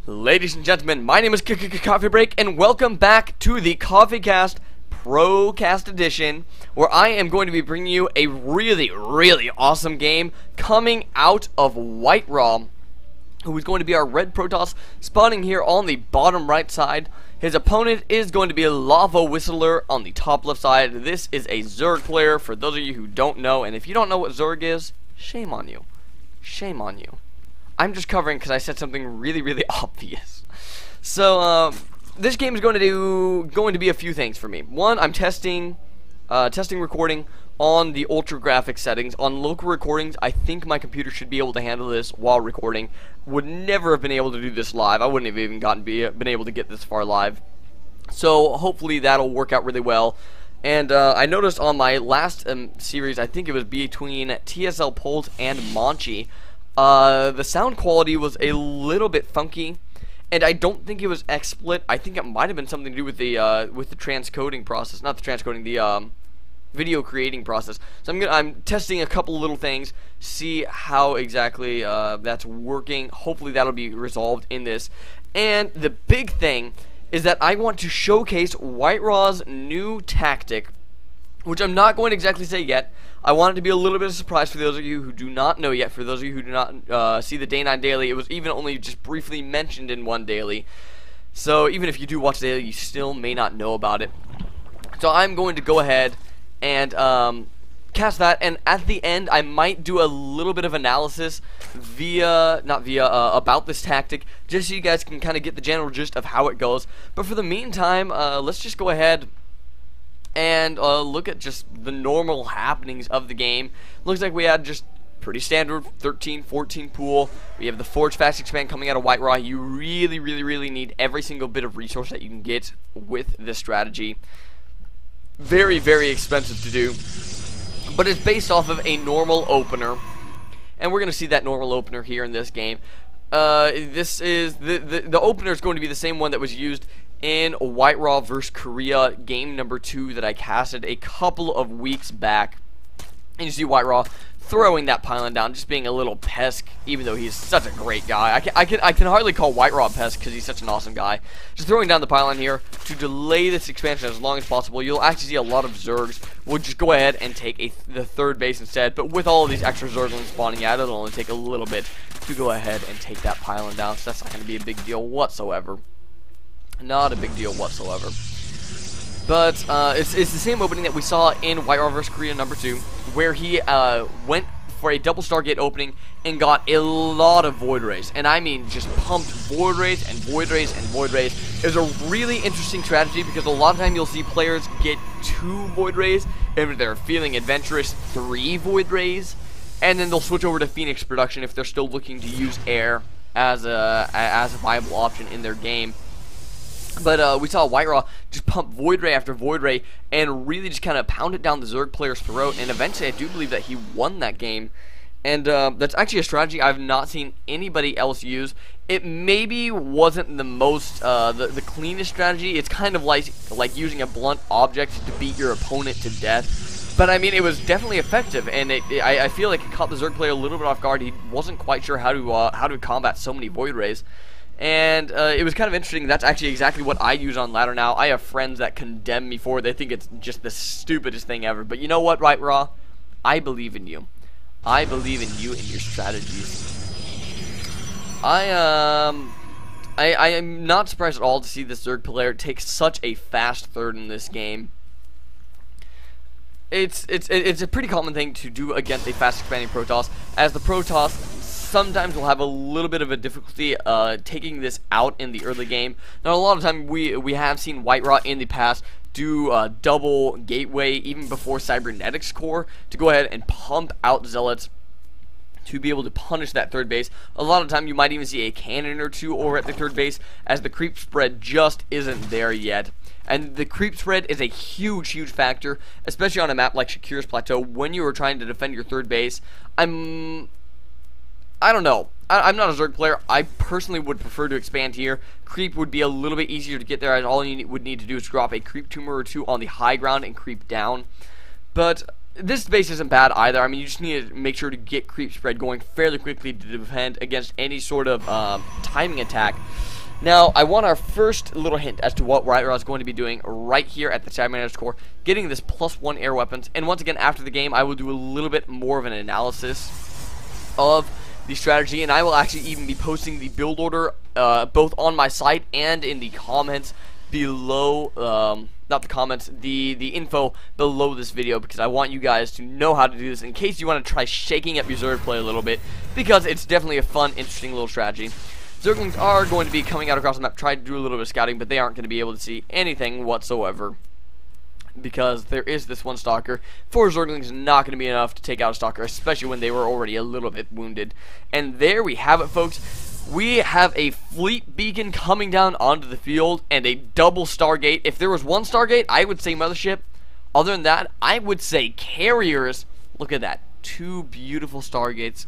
Ladies and gentlemen, my name is Coffee Break, and welcome back to the CoffeeCast ProCast edition, where I am going to be bringing you a really awesome game coming out of WhiteRa, who is going to be our red Protoss, spawning here on the bottom right side. His opponent is going to be a LavaWhistler on the top left side. This is a Zerg player, for those of you who don't know, and if you don't know what Zerg is, shame on you. Shame on you. I'm just covering because I said something really obvious. So, this game is going to be a few things for me. One, I'm testing recording on the ultra graphics settings. On local recordings, I think my computer should be able to handle this while recording. Would never have been able to do this live. I wouldn't have even been able to get this far live. So hopefully that'll work out really well. And I noticed on my last series, I think it was between TSL Pult and Monchi, the sound quality was a little bit funky, and I don't think it was XSplit. I think it might have been something to do with the transcoding process, not the transcoding, the video creating process. So I'm testing a couple little things, see how exactly that's working. Hopefully that'll be resolved in this. And the big thing is that I want to showcase WhiteRa's new tactic, which I'm not going to exactly say yet. I want it to be a little bit of a surprise for those of you who do not know yet. For those of you who do not see the Day 9 Daily, it was even only just briefly mentioned in one daily. So even if you do watch the daily, you still may not know about it. So I'm going to go ahead and cast that, and at the end I might do a little bit of analysis about this tactic, just so you guys can kind of get the general gist of how it goes. But for the meantime, let's just go ahead and look at just the normal happenings of the game. Looks like we had just pretty standard 13-14 pool. We have the Forge Fast Expand coming out of WhiteRa. You really need every single bit of resource that you can get with this strategy. Very expensive to do, but it's based off of a normal opener, and we're gonna see that normal opener here in this game. This is the opener is going to be the same one that was used in WhiteRa vs Korea game number 2 that I casted a couple of weeks back. And you see WhiteRa throwing that pylon down, just being a little pest, even though he's such a great guy. I can hardly call WhiteRa a pest because he's such an awesome guy. Just throwing down the pylon here to delay this expansion as long as possible. You'll actually see a lot of Zergs will just go ahead and take the third base instead. But with all of these extra Zerglings spawning out, it'll only take a little bit to go ahead and take that pylon down. So that's not going to be a big deal whatsoever. Not a big deal whatsoever. But it's the same opening that we saw in WhiteRa vs Korea number 2, where he went for a double Stargate opening and got a lot of Void Rays. And I mean just pumped Void Rays and Void Rays and Void Rays. It was a really interesting strategy because a lot of time you'll see players get 2 Void Rays, and if they're feeling adventurous, 3 Void Rays, and then they'll switch over to Phoenix production if they're still looking to use air as a viable option in their game. But we saw WhiteRa just pump Void Ray after Void Ray and really just kind of pound it down the Zerg player's throat, and eventually I do believe that he won that game. And that's actually a strategy I've not seen anybody else use. It maybe wasn't the most the cleanest strategy. It's kind of like using a blunt object to beat your opponent to death. But I mean, it was definitely effective, and I feel like it caught the Zerg player a little bit off guard. He wasn't quite sure how to combat so many Void Rays. And it was kind of interesting. That's actually exactly what I use on ladder now. I have friends that condemn me for it. They think it's just the stupidest thing ever. But you know what, WhiteRa? I believe in you. I believe in you and your strategies. I am not surprised at all to see this Zerg player take such a fast third in this game. It's a pretty common thing to do against a fast expanding Protoss, as the Protoss sometimes we'll have a little bit of a difficulty taking this out in the early game. Now, a lot of time we have seen WhiteRa in the past do double gateway even before cybernetics core to go ahead and pump out zealots to be able to punish that third base. A lot of time you might even see a cannon or 2 over at the third base, as the creep spread just isn't there yet. And the creep spread is a huge factor, especially on a map like Shakir's Plateau when you are trying to defend your third base. I don't know. I'm not a Zerg player. I personally would prefer to expand here. Creep would be a little bit easier to get there, as all you would need to do is drop a creep tumor or 2 on the high ground and creep down. But this base isn't bad either. I mean, you just need to make sure to get creep spread going fairly quickly to defend against any sort of timing attack. Now, I want our first little hint as to what WhiteRa is going to be doing right here at the Side Manager's core, getting this +1 air weapons. And once again, after the game, I will do a little bit more of an analysis of the strategy, and I will actually even be posting the build order both on my site and in the comments below, not the comments, the info below this video, because I want you guys to know how to do this in case you want to try shaking up your Zerg play a little bit, because it's definitely a fun, interesting little strategy. Zerglings are going to be coming out across the map, trying to do a little bit of scouting, but they aren't going to be able to see anything whatsoever, because there is this one stalker. 4 Zerglings is not going to be enough to take out a stalker, especially when they were already a little bit wounded. And there we have it, folks. We have a fleet beacon coming down onto the field and a double Stargate. If there was one Stargate, I would say mothership. Other than that, I would say carriers. Look at that. 2 beautiful Stargates.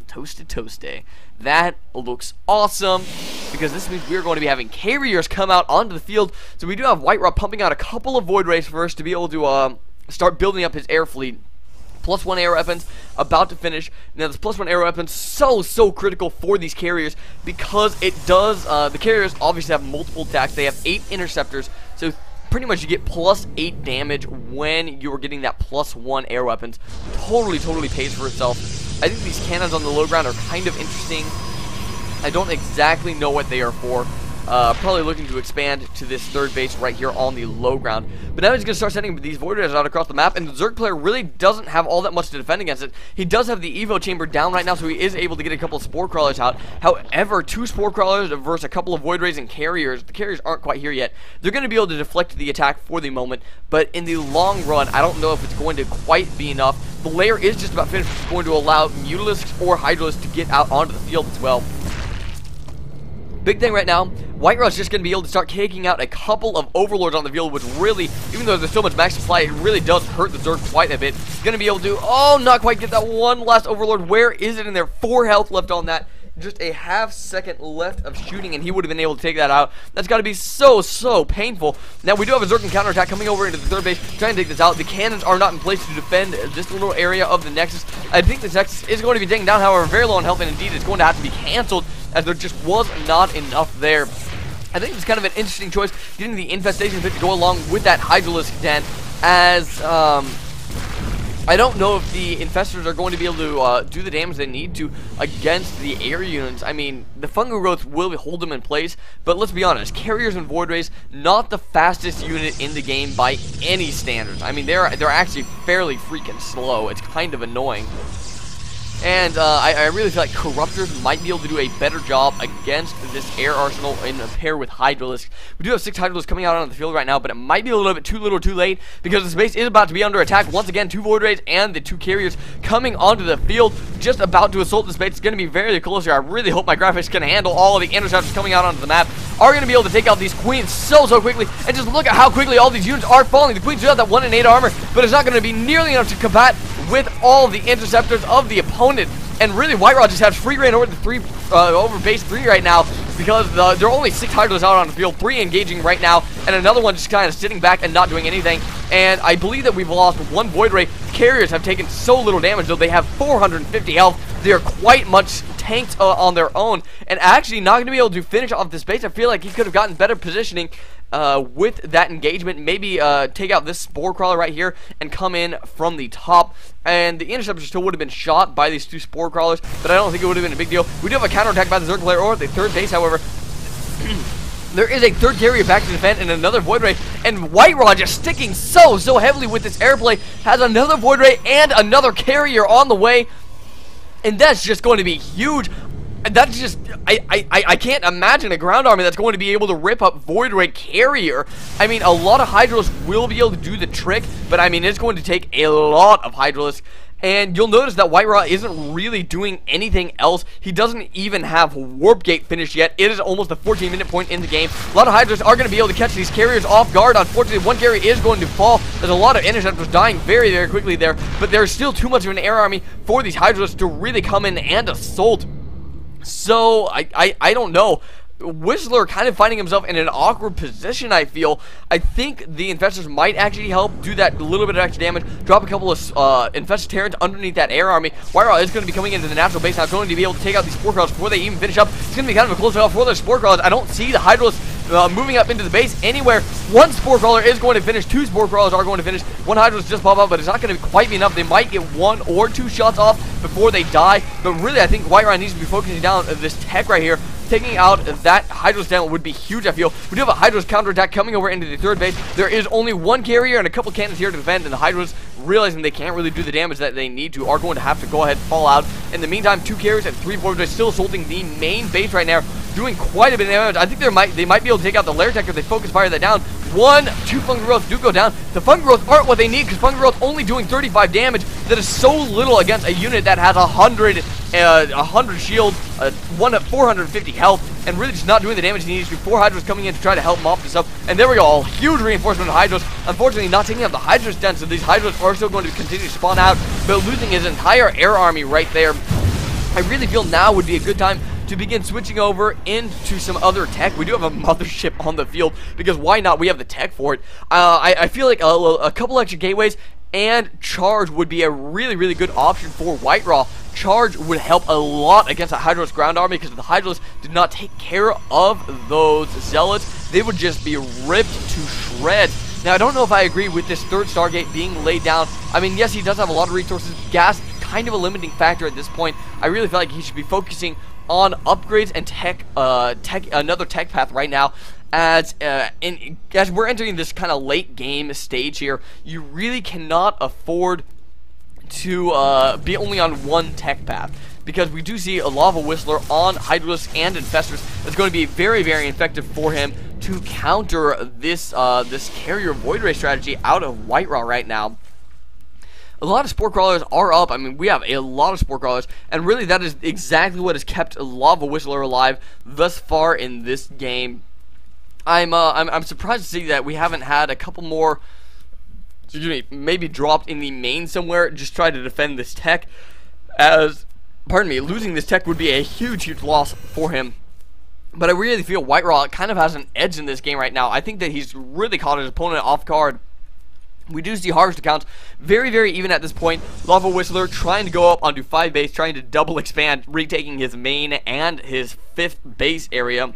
Toasted toasty. That looks awesome, because this means we're going to be having carriers come out onto the field. So we do have WhiteRa pumping out a couple of Void Rays first to be able to start building up his air fleet. +1 air weapons about to finish. Now this +1 air weapons so critical for these carriers, because it does the carriers obviously have multiple attacks. They have 8 interceptors, so pretty much you get +8 damage when you're getting that +1 air weapons. Totally pays for itself. I think these cannons on the low ground are kind of interesting. I don't exactly know what they are for. Probably looking to expand to this 3rd base right here on the low ground. But now he's going to start sending these Void Rays out across the map, and the Zerg player really doesn't have all that much to defend against it. He does have the Evo chamber down right now, so he is able to get a couple of Spore Crawlers out. However, 2 Spore Crawlers versus a couple of Void Rays and carriers. The carriers aren't quite here yet. They're going to be able to deflect the attack for the moment, but in the long run, I don't know if it's going to quite be enough. The layer is just about finished, which is going to allow Mutalisks or Hydralisks to get out onto the field as well. Big thing right now, WhiteRa is just going to be able to start taking out a couple of Overlords on the field, which really, even though there's so much max supply, it really does hurt the Zerg quite a bit. He's going to be able to, oh, not quite get that one last Overlord. Where is it in there? 4 health left on that. Just a half-second left of shooting, and he would have been able to take that out. That's got to be so painful. Now, we do have a Zerg counterattack coming over into the 3rd base, trying to take this out. The cannons are not in place to defend this little area of the Nexus. I think this Nexus is going to be taken down, however, very low on health, and indeed it's going to have to be canceled, as there just was not enough there. I think it's kind of an interesting choice, getting the Infestation Pit to go along with that Hydralisk Den, as, I don't know if the Infestors are going to be able to do the damage they need to against the air units. I mean, the Fungal Growth will hold them in place, but let's be honest, Carriers and Void Rays, not the fastest unit in the game by any standards. I mean, they're actually fairly freaking slow. It's kind of annoying. And I really feel like Corruptors might be able to do a better job against this air arsenal in a pair with Hydralisks. We do have 6 Hydralisks coming out on the field right now, but it might be a little bit too little too late, because this base is about to be under attack. Once again, 2 Void Rays and the 2 carriers coming onto the field, just about to assault this base. It's going to be very close here. I really hope my graphics can handle all of the interceptors coming out onto the map. Are going to be able to take out these Queens so quickly, and just look at how quickly all these units are falling. The Queens do have that 1 in 8 armor, but it's not going to be nearly enough to combat with all of the interceptors of the opponent. And really, WhiteRa just has free reign over the over base 3 right now, because there are only 6 Hydralisks out on the field, 3 engaging right now, and another one just kind of sitting back and not doing anything. And I believe that we've lost 1 Void Ray. Carriers have taken so little damage, though. They have 450 health. They are quite much tanked on their own, and actually not going to be able to finish off this base. I feel like he could have gotten better positioning with that engagement. Maybe take out this Spore Crawler right here and come in from the top. And the Interceptor still would have been shot by these 2 Spore Crawlers, but I don't think it would have been a big deal. We do have a counterattack by the Zerg player or the 3rd base, however. There is a 3rd carrier back to defend and another Void Ray, and WhiteRa just sticking so heavily with this airplay, has another Void Ray and another carrier on the way, and that's just going to be huge. That's just, I can't imagine a ground army that's going to be able to rip up Void Ray carrier. I mean, a lot of Hydralisks will be able to do the trick, but I mean, it's going to take a lot of Hydralisks. And you'll notice that WhiteRa isn't really doing anything else. He doesn't even have Warp Gate finished yet. It is almost the 14-minute point in the game. A lot of Hydralisks are going to be able to catch these carriers off guard. Unfortunately, 1 carrier is going to fall. There's a lot of Interceptors dying very quickly there, but there's still too much of an air army for these Hydralisks to really come in and assault. So, I don't know. Whistler kind of finding himself in an awkward position, I feel. I think the Infestors might actually help do that little bit of extra damage, drop a couple of Infested Terrans underneath that air army. WhiteRa is going to be coming into the natural base now, going to be able to take out these Spore Crawlers before they even finish up. It's going to be kind of a close call for those Spore Crawlers. I don't see the Hydros moving up into the base anywhere. One Spore Crawler is going to finish, 2 Spore Crawlers are going to finish, 1 Hydros just pop up, but it's not going to quite be enough. They might get 1 or 2 shots off before they die, but really I think WhiteRa needs to be focusing down this tech right here. Taking out that Hydros down would be huge, I feel. We do have a Hydros counterattack coming over into the 3rd base. There is only 1 carrier and a couple cannons here to defend, and the Hydros, realizing they can't really do the damage that they need to, are going to have to go ahead and fall out. In the meantime, 2 carriers and 3 Voiders still assaulting the main base right now, doing quite a bit of damage. I think they might be able to take out the Lair Tech if they focus fire that down. 1, 2 Fungal Growths do go down. The Fungal Growths aren't what they need, because Fungal Growth only doing 35 damage. That is so little against a unit that has 100 shield, 450 health, and really just not doing the damage he needs to. 4 Hydros coming in to try to help mop this up, and there we go, a huge reinforcement of Hydros. Unfortunately, not taking out the Hydros den, so these Hydros are still going to continue to spawn out, but losing his entire air army right there. I really feel now would be a good time to begin switching over into some other tech. We do have a mothership on the field, because why not? We have the tech for it. I feel like a couple extra gateways and Charge would be a really, really good option for WhiteRa. Charge would help a lot against the Hydros ground army, because if the Hydros did not take care of those Zealots, they would just be ripped to shreds. Now, I don't know if I agree with this 3rd Stargate being laid down. I mean, yes, he does have a lot of resources. Gas, kind of a limiting factor at this point. I really feel like he should be focusing on upgrades and another tech path right now. As we're entering this kind of late game stage here, you really cannot afford to be only on 1 tech path, because we do see a LavaWhistler on Hydros and Infestors. That's going to be very, very effective for him to counter this this carrier Void Ray strategy out of WhiteRa right now. A lot of Spore Crawlers are up. I mean, we have a lot of Spore Crawlers, and really that is exactly what has kept LavaWhistler alive thus far in this game. I'm surprised to see that we haven't had a couple more, excuse me, maybe dropped in the main somewhere, just try to defend this tech, as, pardon me, losing this tech would be a huge, huge loss for him. But I really feel WhiteRa kind of has an edge in this game right now. I think that he's really caught his opponent off guard. We do see harvest accounts very, very even at this point. LavaWhistler trying to go up onto 5 base, trying to double expand, retaking his main and his 5th base area.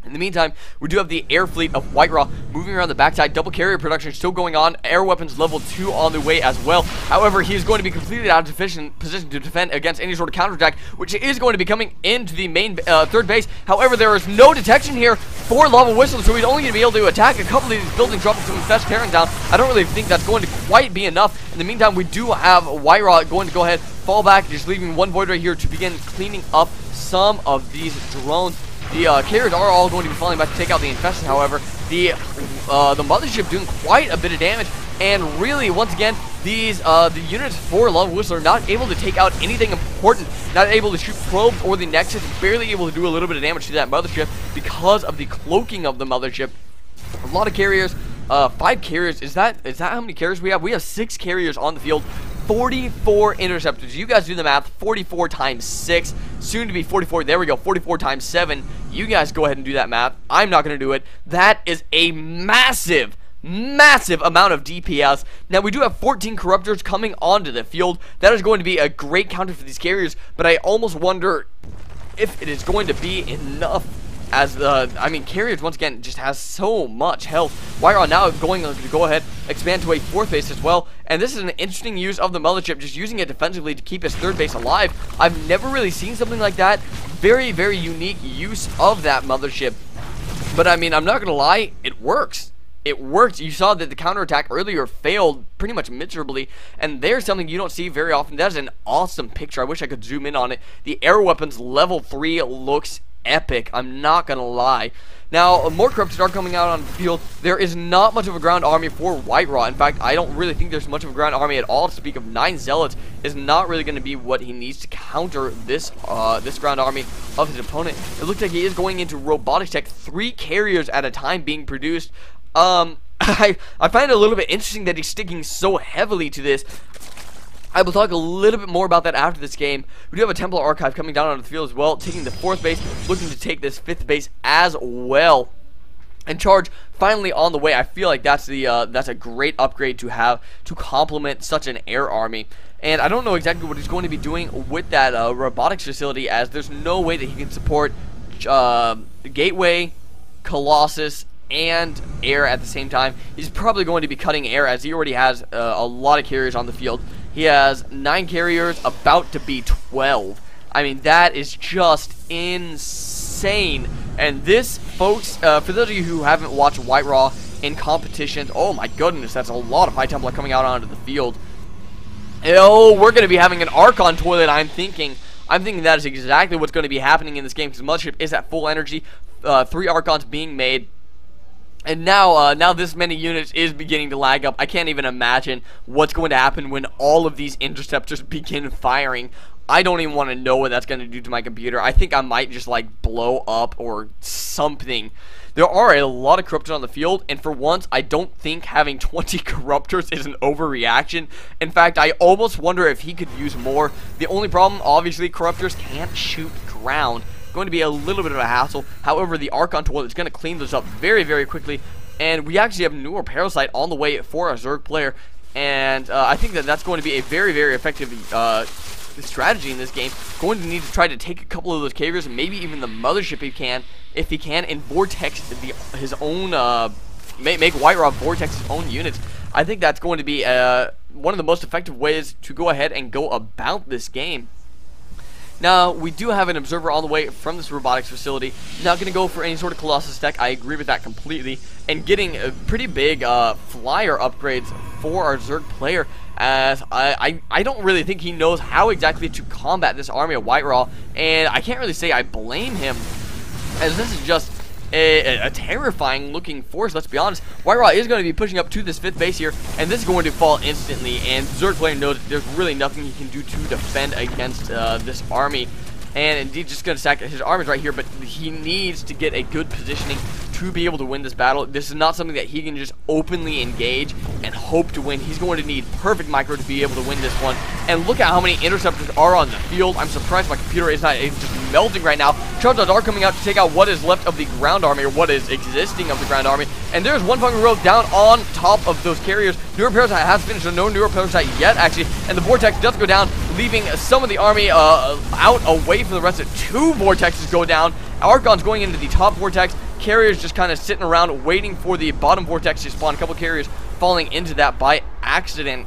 In the meantime, we do have the air fleet of WhiteRa moving around the backside. Double carrier production still going on. Air weapons level 2 on the way as well. However, he is going to be completely out of position to defend against any sort of counterattack, which is going to be coming into the main 3rd base. However, there is no detection here for LavaWhistler, so he's only going to be able to attack a couple of these buildings, dropping some Infest Terrans down. I don't really think that's going to quite be enough. In the meantime, we do have WhiteRa going to go ahead, fall back, just leaving 1 Void right here to begin cleaning up some of these drones. The carriers are all going to be falling back to take out the Infested, however. The mothership doing quite a bit of damage, and really, once again, these the units for LavaWhistler not able to take out anything important, not able to shoot probes or the Nexus, barely able to do a little bit of damage to that mothership because of the cloaking of the mothership. A lot of carriers, 5 carriers. Is that how many carriers we have? We have 6 carriers on the field. 44 interceptors. You guys do the math. 44 times 6, soon to be 44. There we go. 44 times 7. You guys go ahead and do that math. I'm not going to do it. That is a massive amount of DPS. Now, we do have 14 Corruptors coming onto the field. That is going to be a great counter for these carriers, but I almost wonder if it is going to be enough, as I mean, carriers once again just has so much health. WhiteRa now going to go ahead, expand to a 4th base as well, and this is an interesting use of the mothership, just using it defensively to keep his 3rd base alive. I've never really seen something like that. Very, very unique use of that mothership. But I mean, I'm not gonna lie, it works. It worked. You saw that the counterattack earlier failed pretty much miserably, and there's something you don't see very often. That is an awesome picture. I wish I could zoom in on it. The air weapons level 3 looks epic, I'm not gonna lie. Now, more Corruptors are coming out on the field. There is not much of a ground army for WhiteRa. In fact, I don't really think there's much of a ground army at all. To speak of, 9 Zealots is not really going to be what he needs to counter this this ground army of his opponent. It looks like he is going into robotics tech, 3 carriers at a time being produced. I find it a little bit interesting that he's sticking so heavily to this. I will talk a little bit more about that after this game. We do have a Templar Archive coming down onto the field as well, taking the 4th base, looking to take this 5th base as well. And Charge finally on the way. I feel like that's a great upgrade to have to complement such an air army. And I don't know exactly what he's going to be doing with that robotics facility, as there's no way that he can support Gateway, Colossus, and air at the same time. He's probably going to be cutting air, as he already has a lot of carriers on the field. He has 9 carriers, about to be 12. I mean, that is just insane. And this, folks, for those of you who haven't watched WhiteRa in competitions, oh my goodness, that's a lot of High Templar coming out onto the field. Oh, we're going to be having an Archon toilet, I'm thinking. I'm thinking that is exactly what's going to be happening in this game, because Mothership is at full energy. 3 Archons being made. And now this many units is beginning to lag up. I can't even imagine what's going to happen when all of these interceptors begin firing. I don't even want to know what that's going to do to my computer. I think I might just like blow up or something. There are a lot of corruptors on the field, and for once, I don't think having 20 corruptors is an overreaction. In fact, I almost wonder if he could use more. The only problem, obviously, corruptors can't shoot ground. Going to be a little bit of a hassle. However, the Archon toilet is going to clean those up very, very quickly. And we actually have newer Parasite on the way for our Zerg player. And I think that that's going to be a very, very effective strategy in this game. Going to need to try to take a couple of those carriers, and maybe even the Mothership if he can, and vortex his own, make WhiteRa vortex his own units. I think that's going to be one of the most effective ways to go ahead and go about this game. Now, we do have an observer on the way from this robotics facility. Not going to go for any sort of Colossus tech. I agree with that completely. And getting pretty big flyer upgrades for our Zerg player, as I don't really think he knows how exactly to combat this army of WhiteRa. And I can't really say I blame him, as this is just a terrifying looking force, let's be honest. WhiteRa is going to be pushing up to this 5th base here, and this is going to fall instantly, and Zerg player knows there's really nothing he can do to defend against this army. And indeed, just going to sack his armies right here, but he needs to get a good positioning to be able to win this battle. This is not something that he can just openly engage and hope to win. He's going to need perfect micro to be able to win this one. And look at how many interceptors are on the field. I'm surprised my computer is not just melting right now. Charges are coming out to take out what is left of the ground army, or what is existing of the ground army. And there's one fucking row down on top of those carriers. Newer Parasite has finished, so no Newer Parasite yet, actually. And the Vortex does go down, leaving some of the army out away from the rest of it. 2 Vortexes go down. Archon's going into the top Vortex. Carriers just kind of sitting around waiting for the bottom Vortex to spawn. A couple carriers falling into that by accident.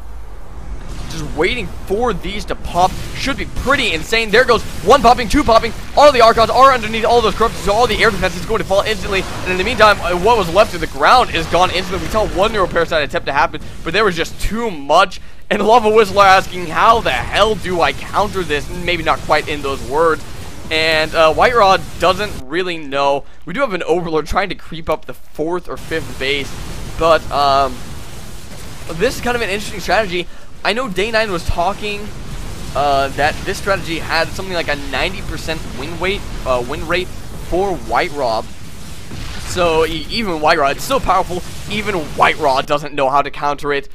Just waiting for these to pop. Should be pretty insane. There goes 1 popping, 2 popping. All the Archons are underneath all those corruptors, so all the air defense is going to fall instantly. And in the meantime, what was left of the ground is gone instantly. We saw 1 Neuroparasite attempt to happen, but there was just too much. And LavaWhistler asking, how the hell do I counter this? Maybe not quite in those words. And WhiteRa doesn't really know. We do have an Overlord trying to creep up the 4th or 5th base, but this is kind of an interesting strategy. I know Day9 was talking that this strategy had something like a 90% win rate for WhiteRa. So even WhiteRa, it's so powerful, even WhiteRa doesn't know how to counter it.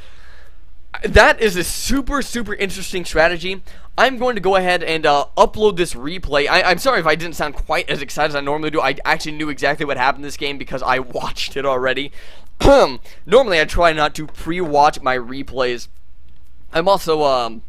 That is a super, super interesting strategy. I'm going to go ahead and upload this replay. I'm sorry if I didn't sound quite as excited as I normally do. I actually knew exactly what happened in this game because I watched it already. Normally I try not to pre-watch my replays. I'm also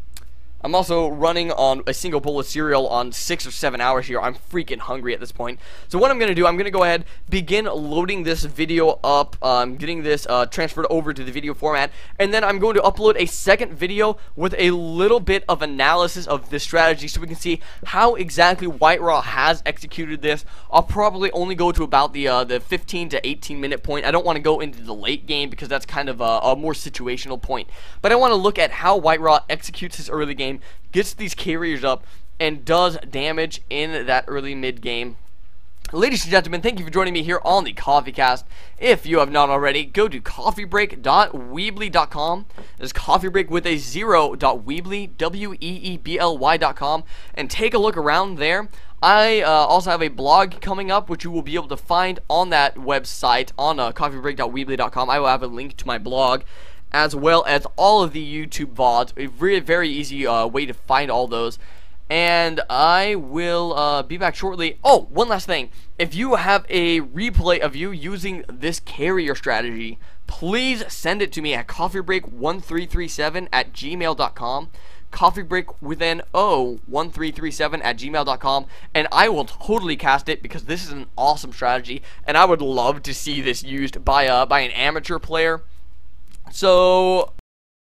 running on a single bowl of cereal on 6 or 7 hours here. I'm freaking hungry at this point. So what I'm going to do, I'm going to go ahead, begin loading this video up, getting this transferred over to the video format, and then I'm going to upload a second video with a little bit of analysis of this strategy so we can see how exactly WhiteRa has executed this. I'll probably only go to about the 15 to 18 minute point. I don't want to go into the late game because that's kind of a more situational point. But I want to look at how WhiteRa executes this early game, gets these carriers up, and does damage in that early mid game. Ladies and gentlemen, thank you for joining me here on the CoffeeCast. If you have not already, go to coffeebreak.weebly.com. There's coffeebreak with a 0.weebly, weebly.com, and take a look around there. I also have a blog coming up, which you will be able to find on that website, on coffeebreak.weebly.com. I will have a link to my blog. as well as all of the YouTube VODs. A very easy way to find all those. And I will be back shortly. Oh, one last thing. If you have a replay of you using this carrier strategy, please send it to me at coffeebreak1337@gmail.com. Coffeebreak with an O 1337@gmail.com, and I will totally cast it because this is an awesome strategy, and I would love to see this used by an amateur player. So